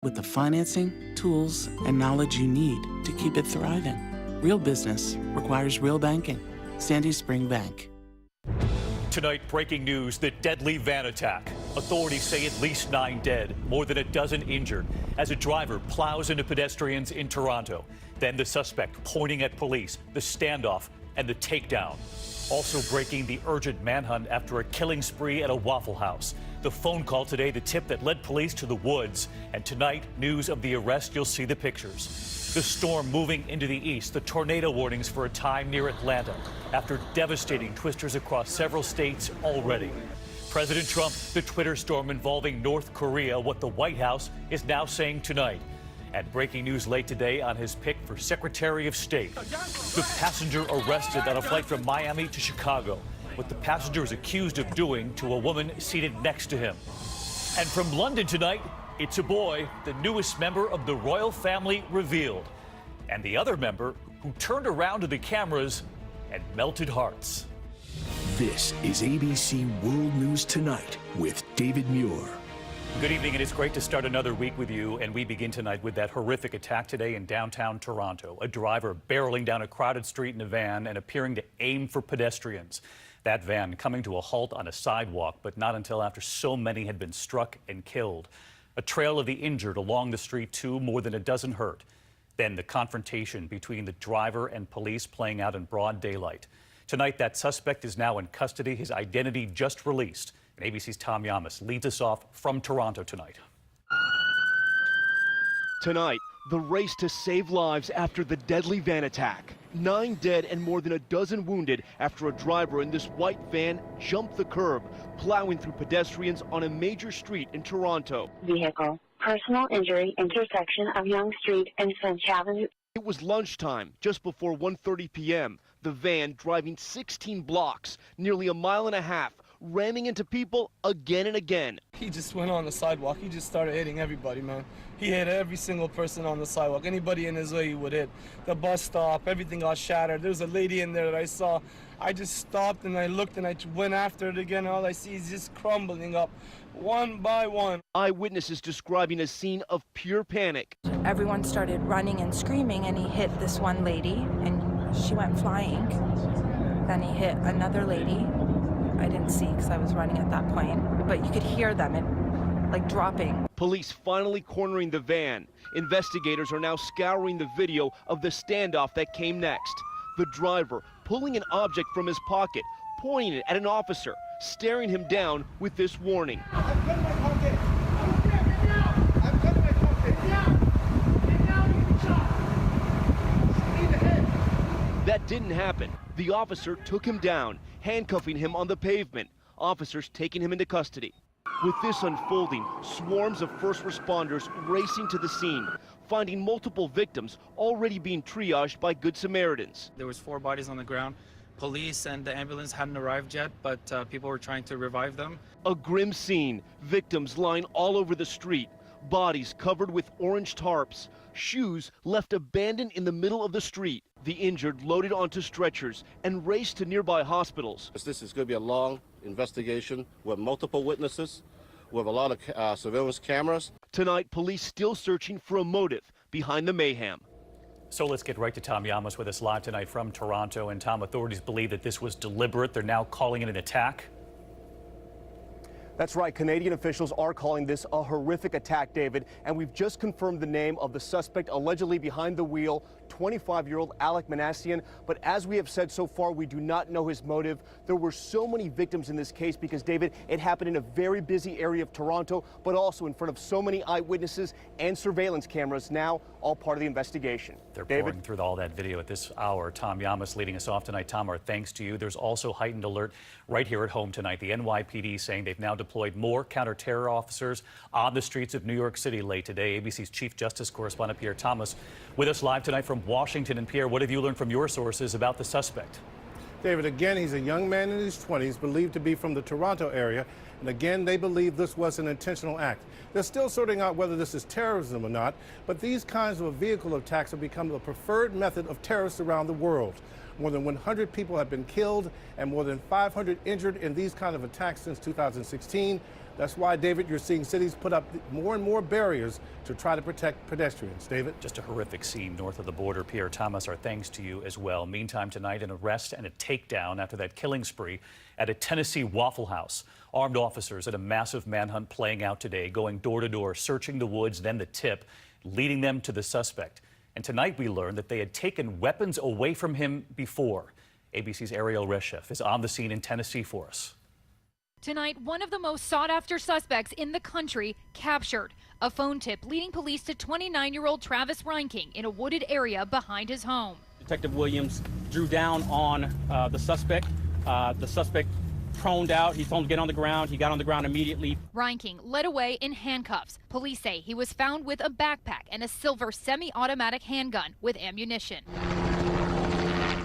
with the financing, tools, and knowledge you need to keep it thriving. Real business requires real banking. Sandy Spring Bank. Tonight, breaking news, the deadly van attack. Authorities say at least 9 dead, more than a dozen injured, as a driver plows into pedestrians in Toronto. Then the suspect pointing at police, the standoff, and the takedown. Also breaking, the urgent manhunt after a killing spree at a Waffle House. The phone call today, the tip that led police to the woods. And tonight, news of the arrest. You'll see the pictures. The storm moving into the east, the tornado warnings for a time near Atlanta after devastating twisters across several states already. President Trump, the Twitter storm involving North Korea, what the White House is now saying tonight. And breaking news late today on his pick for Secretary of State. The passenger arrested on a flight from Miami to Chicago. What the passenger is accused of doing to a woman seated next to him. And from London tonight, it's a boy, the newest member of the royal family revealed. And the other member who turned around to the cameras and melted hearts. This is ABC World News Tonight with David Muir. Good evening, and it's great to start another week with you. And we begin tonight with that horrific attack today in downtown Toronto. A driver barreling down a crowded street in a van and appearing to aim for pedestrians. That van coming to a halt on a sidewalk, but not until after so many had been struck and killed. A trail of the injured along the street, too, more than a dozen hurt. Then the confrontation between the driver and police playing out in broad daylight. Tonight, that suspect is now in custody, his identity just released. And ABC's Tom Yamas leads us off from Toronto tonight. Tonight, the race to save lives after the deadly van attack. 9 dead and more than a dozen wounded after a driver in this white van jumped the curb, plowing through pedestrians on a major street in Toronto. Vehicle, personal injury, intersection of Yonge Street and Finch Avenue. It was lunchtime, just before 1:30 p.m. The van driving 16 blocks, nearly a mile and a half, ramming into people again and again. He just went on the sidewalk. He just started hitting everybody, man. He hit every single person on the sidewalk. Anybody in his way, he would hit. The bus stop, everything got shattered. There was a lady in there that I saw. I just stopped and I looked and I went after it again. All I see is just crumbling up one by one. Eyewitnesses describing a scene of pure panic. Everyone started running and screaming, and he hit this one lady and she went flying. Then he hit another lady. I didn't see because I was running at that point, but you could hear them like dropping. Police finally cornering the van. Investigators are now scouring the video of the standoff that came next. The driver pulling an object from his pocket, pointing it at an officer, staring him down with this warning. I'm cutting my pocket. Get down. I'm cutting my pocket. Get down. Get down. You get shot. Need the head. That didn't happen. The officer took him down, handcuffing him on the pavement. Officers taking him into custody. With this unfolding, swarms of first responders racing to the scene, finding multiple victims already being triaged by Good Samaritans. There was 4 bodies on the ground. Police and the ambulance hadn't arrived yet, but people were trying to revive them. A grim scene, victims lying all over the street, bodies covered with orange tarps, shoes left abandoned in the middle of the street. The injured loaded onto stretchers and raced to nearby hospitals. This is going to be a long investigation with multiple witnesses, with a lot of surveillance cameras. Tonight, police still searching for a motive behind the mayhem. So let's get right to Tom Yamas with us live tonight from Toronto. And Tom, authorities believe that this was deliberate. They're now calling it an attack. That's right. Canadian officials are calling this a horrific attack, David. And we've just confirmed the name of the suspect allegedly behind the wheel, 25-year-old Alek Minassian. But as we have said so far, we do not know his motive. There were so many victims in this case because, David, it happened in a very busy area of Toronto, but also in front of so many eyewitnesses and surveillance cameras, now all part of the investigation. They're pouring through all that video at this hour. Tom Yamas leading us off tonight. Tom, our thanks to you. There's also heightened alert right here at home tonight. The NYPD saying they've now deployed more counter-terror officers on the streets of New York City late today. ABC's Chief Justice correspondent Pierre Thomas with us live tonight from Washington. And Pierre, what have you learned from your sources about the suspect? David, again, he's a young man in his 20s, believed to be from the Toronto area. And again, they believe this was an intentional act. They're still sorting out whether this is terrorism or not, but these kinds of vehicle attacks have become the preferred method of terrorists around the world. More than 100 people have been killed and more than 500 injured in these kind of attacks since 2016. That's why, David, you're seeing cities put up more and more barriers to try to protect pedestrians. David? Just a horrific scene north of the border. Pierre Thomas, our thanks to you as well. Meantime, tonight, an arrest and a takedown after that killing spree at a Tennessee Waffle House. Armed officers at a massive manhunt playing out today, going door to door, searching the woods, then the tip, leading them to the suspect. And tonight we learned that they had taken weapons away from him before. ABC's Ariel Reshef is on the scene in Tennessee for us. Tonight, one of the most sought-after suspects in the country captured. A phone tip leading police to 29-year-old Travis Reinking in a wooded area behind his home. Detective Williams drew down on the suspect. The suspect proned out. He told him to get on the ground. He got on the ground immediately. Reinking led away in handcuffs. Police say he was found with a backpack and a silver semi-automatic handgun with ammunition.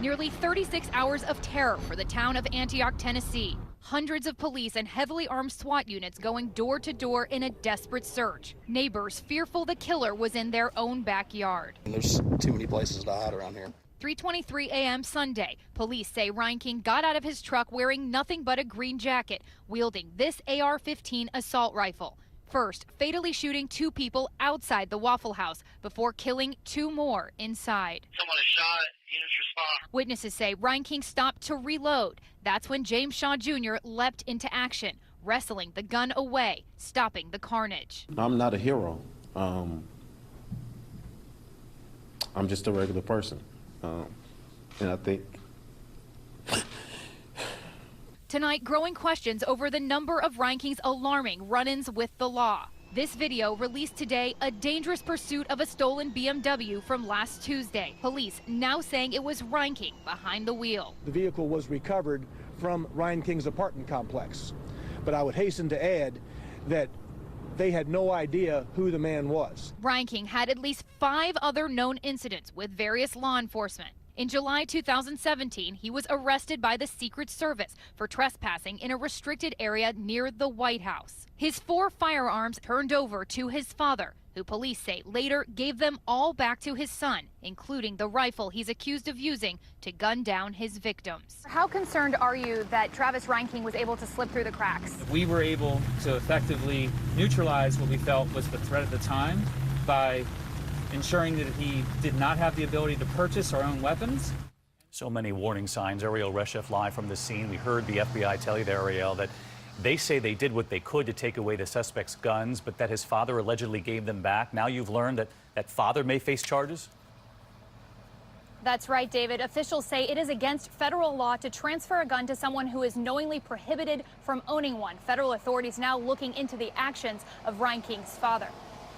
Nearly 36 hours of terror for the town of Antioch, Tennessee. Hundreds of police and heavily armed SWAT units going door to door in a desperate search. Neighbors fearful the killer was in their own backyard. There's too many places to hide around here. 3:23 a.m. Sunday. Police say Reinking got out of his truck wearing nothing but a green jacket, wielding this AR-15 assault rifle. First, fatally shooting 2 people outside the Waffle House before killing 2 more inside. Someone is shot. Units respond. Witnesses say Reinking stopped to reload. That's when James Shaw Jr. leapt into action, wrestling the gun away, stopping the carnage. I'm not a hero. I'm just a regular person. And I think... Tonight, growing questions over the number of Reinking's alarming run-ins with the law. This video released today, a dangerous pursuit of a stolen BMW from last Tuesday. Police now saying it was Reinking behind the wheel. The vehicle was recovered from Reinking's apartment complex. But I would hasten to add that they had no idea who the man was. Reinking had at least 5 other known incidents with various law enforcement. In July 2017, he was arrested by the Secret Service for trespassing in a restricted area near the White House. His 4 firearms turned over to his father, who police say later gave them all back to his son, including the rifle he's accused of using to gun down his victims. How concerned are you that Travis Reinking was able to slip through the cracks? We were able to effectively neutralize what we felt was the threat at the time by ensuring that he did not have the ability to purchase or own weapons. So many warning signs. Ariel Reshef live from the scene. We heard the FBI tell you there, Ariel, that they say they did what they could to take away the suspect's guns, but that his father allegedly gave them back. Now you've learned that that father may face charges? That's right, David. Officials say it is against federal law to transfer a gun to someone who is knowingly prohibited from owning one. Federal authorities now looking into the actions of Reinking's father.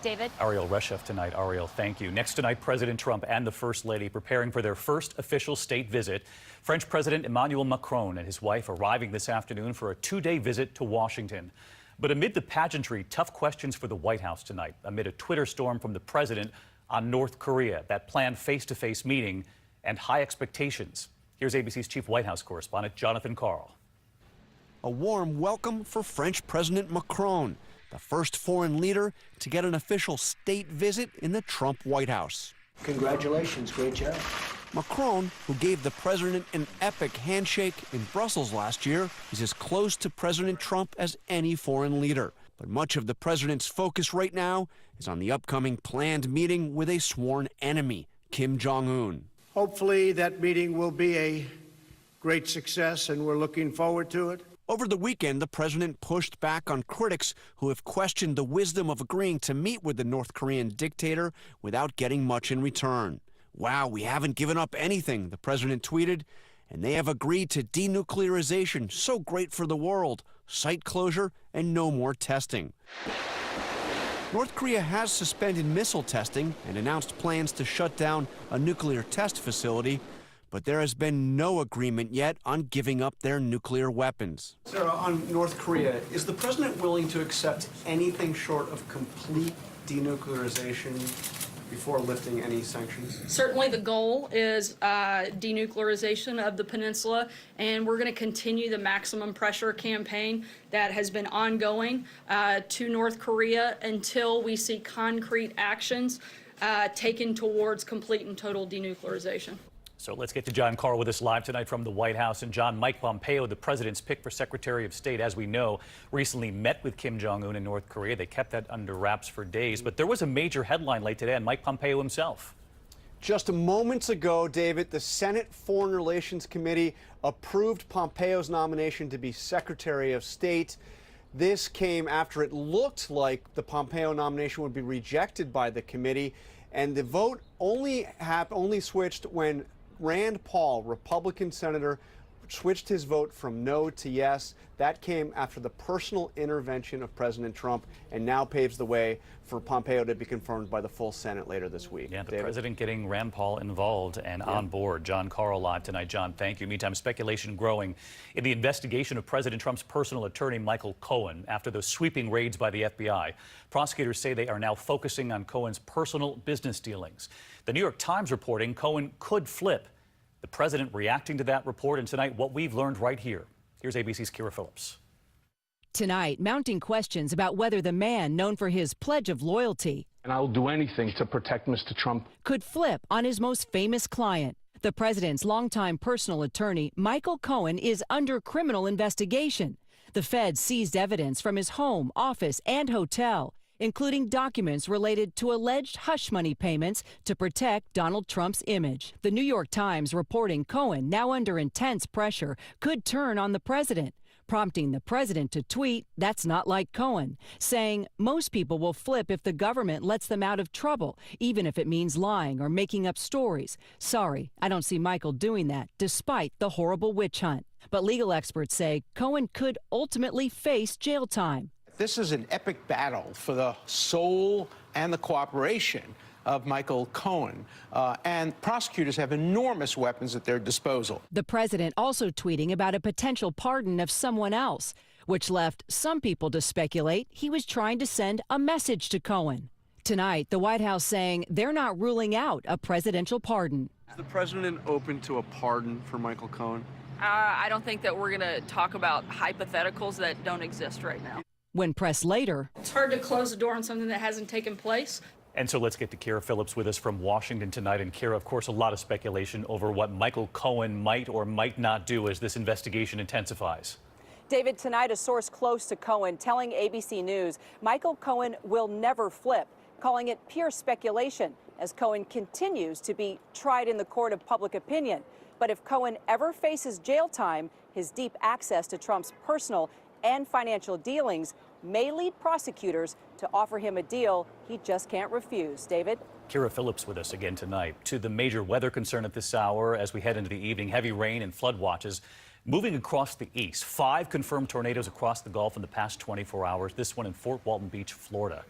David? Ariel Reshef tonight. Ariel, thank you. Next tonight, President Trump and the First Lady preparing for their first official state visit. French President Emmanuel Macron and his wife arriving this afternoon for a 2-day visit to Washington. But amid the pageantry, tough questions for the White House tonight, amid a Twitter storm from the president on North Korea, that planned face-to-face meeting, and high expectations. Here's ABC's chief White House correspondent, Jonathan Karl. A warm welcome for French President Macron, the first foreign leader to get an official state visit in the Trump White House. Congratulations, great job. Macron, who gave the president an epic handshake in Brussels last year, is as close to President Trump as any foreign leader. But much of the president's focus right now is on the upcoming planned meeting with a sworn enemy, Kim Jong-un. Hopefully that meeting will be a great success, and we're looking forward to it. Over the weekend, the president pushed back on critics who have questioned the wisdom of agreeing to meet with the North Korean dictator without getting much in return. Wow, we haven't given up anything, the president tweeted, and they have agreed to denuclearization, so great for the world, site closure, and no more testing. North Korea has suspended missile testing and announced plans to shut down a nuclear test facility, but there has been no agreement yet on giving up their nuclear weapons. Sarah, on North Korea, is the president willing to accept anything short of complete denuclearization before lifting any sanctions? Certainly the goal is denuclearization of the peninsula, and we're going to continue the maximum pressure campaign that has been ongoing to North Korea until we see concrete actions taken towards complete and total denuclearization. So let's get to John Carl with us live tonight from the White House. And John, Mike Pompeo, the president's pick for Secretary of State, as we know, recently met with Kim Jong-un in North Korea. They kept that under wraps for days. But there was a major headline late today on Mike Pompeo himself. Just moments ago, David, the Senate Foreign Relations Committee approved Pompeo's nomination to be Secretary of State. This came after it looked like the Pompeo nomination would be rejected by the committee. And the vote only switched when Rand Paul, Republican senator, switched his vote from no to yes. That came after the personal intervention of President Trump and now paves the way for Pompeo to be confirmed by the full Senate later this week. Yeah, the David? president getting Rand Paul involved and on board. John Carl live tonight. John, thank you. Meantime, speculation growing in the investigation of President Trump's personal attorney, Michael Cohen, after those sweeping raids by the FBI. Prosecutors say they are now focusing on Cohen's personal business dealings. The New York Times reporting Cohen could flip. The president reacting to that report, and tonight, what we've learned right here. Here's ABC's Kira Phillips. Tonight, mounting questions about whether the man known for his pledge of loyalty and I will do anything to protect Mr. Trump could flip on his most famous client. The president's longtime personal attorney, Michael Cohen, is under criminal investigation. The feds seized evidence from his home, office, and hotel, including documents related to alleged hush money payments to protect Donald Trump's image. The New York Times reporting Cohen, now under intense pressure, could turn on the president, prompting the president to tweet, "That's not like Cohen," saying most people will flip if the government lets them out of trouble, even if it means lying or making up stories. Sorry, I don't see Michael doing that, despite the horrible witch hunt. But legal experts say Cohen could ultimately face jail time. This is an epic battle for the soul and the cooperation of Michael Cohen, and prosecutors have enormous weapons at their disposal. The president also tweeting about a potential pardon of someone else, which left some people to speculate he was trying to send a message to Cohen. Tonight, the White House saying they're not ruling out a presidential pardon. Is the president open to a pardon for Michael Cohen? I don't think that we're going to talk about hypotheticals that don't exist right now. When pressed later, It's hard to close the door on something that hasn't taken place. And so let's get to Kira Phillips with us from Washington tonight. And Kira, of course, a lot of speculation over what Michael Cohen might or might not do as this investigation intensifies. David, tonight a source close to Cohen telling ABC News Michael Cohen will never flip, calling it pure speculation as Cohen continues to be tried in the court of public opinion. But if Cohen ever faces jail time, his deep access to Trump's personal and financial dealings may lead prosecutors to offer him a deal he just can't refuse. David? Kira Phillips with us again tonight. To the major weather concern at this hour as we head into the evening, heavy rain and flood watches moving across the east. 5 confirmed tornadoes across the Gulf in the past 24 hours, this one in Fort Walton Beach, Florida.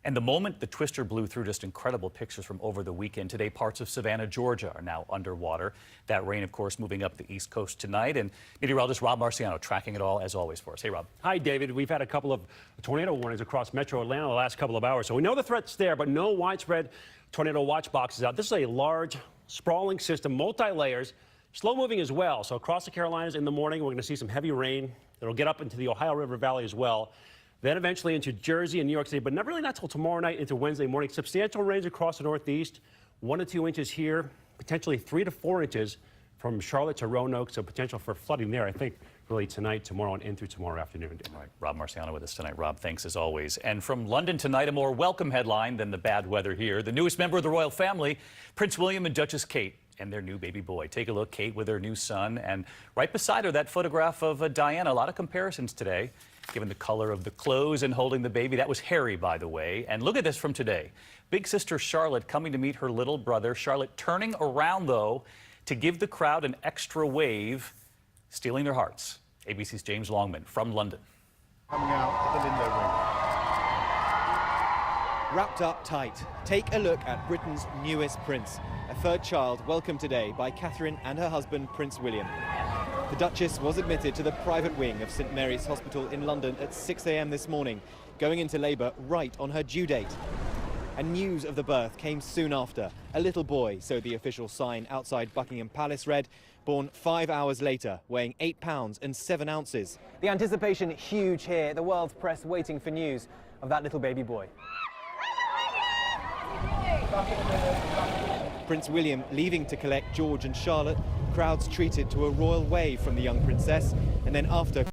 And the moment the twister blew through, just incredible pictures from over the weekend. Today, parts of Savannah, Georgia are now underwater. That rain, of course, moving up the East Coast tonight. And meteorologist Rob Marciano tracking it all, as always, for us. Hey, Rob. Hi, David. We've had a couple of tornado warnings across metro Atlanta the last couple of hours. So we know the threat's there, but no widespread tornado watch boxes out. This is a large, sprawling system, multi-layers, slow-moving as well. So across the Carolinas in the morning, we're going to see some heavy rain. It'll get up into the Ohio River Valley as well. Then eventually into Jersey and New York City, but not till tomorrow night into Wednesday morning. Substantial rains across the Northeast, 1 to 2 inches here, potentially 3 to 4 inches from Charlotte to Roanoke. So potential for flooding there, I think, really tonight, tomorrow, and into tomorrow afternoon. All right, Rob Marciano with us tonight. Rob, thanks as always. And from London tonight, a more welcome headline than the bad weather here. The newest member of the royal family, Prince William and Duchess Kate, and their new baby boy. Take a look, Kate with her new son, and right beside her, that photograph of Diana. A lot of comparisons today, given the color of the clothes and holding the baby. That was Harry, by the way. And look at this from today. Big sister Charlotte coming to meet her little brother. Charlotte turning around, though, to give the crowd an extra wave, stealing their hearts. ABC's James Longman from London. Coming out of the window ring. Wrapped up tight, take a look at Britain's newest prince, a third child welcomed today by Catherine and her husband, Prince William. The Duchess was admitted to the private wing of St Mary's Hospital in London at 6 a.m. this morning, going into labour right on her due date. And news of the birth came soon after. A little boy, so the official sign outside Buckingham Palace read, born 5 hours later, weighing 8 pounds and 7 ounces. The anticipation huge here, the world's press waiting for news of that little baby boy. Prince William leaving to collect George and Charlotte, crowds treated to a royal wave from the young princess, and then after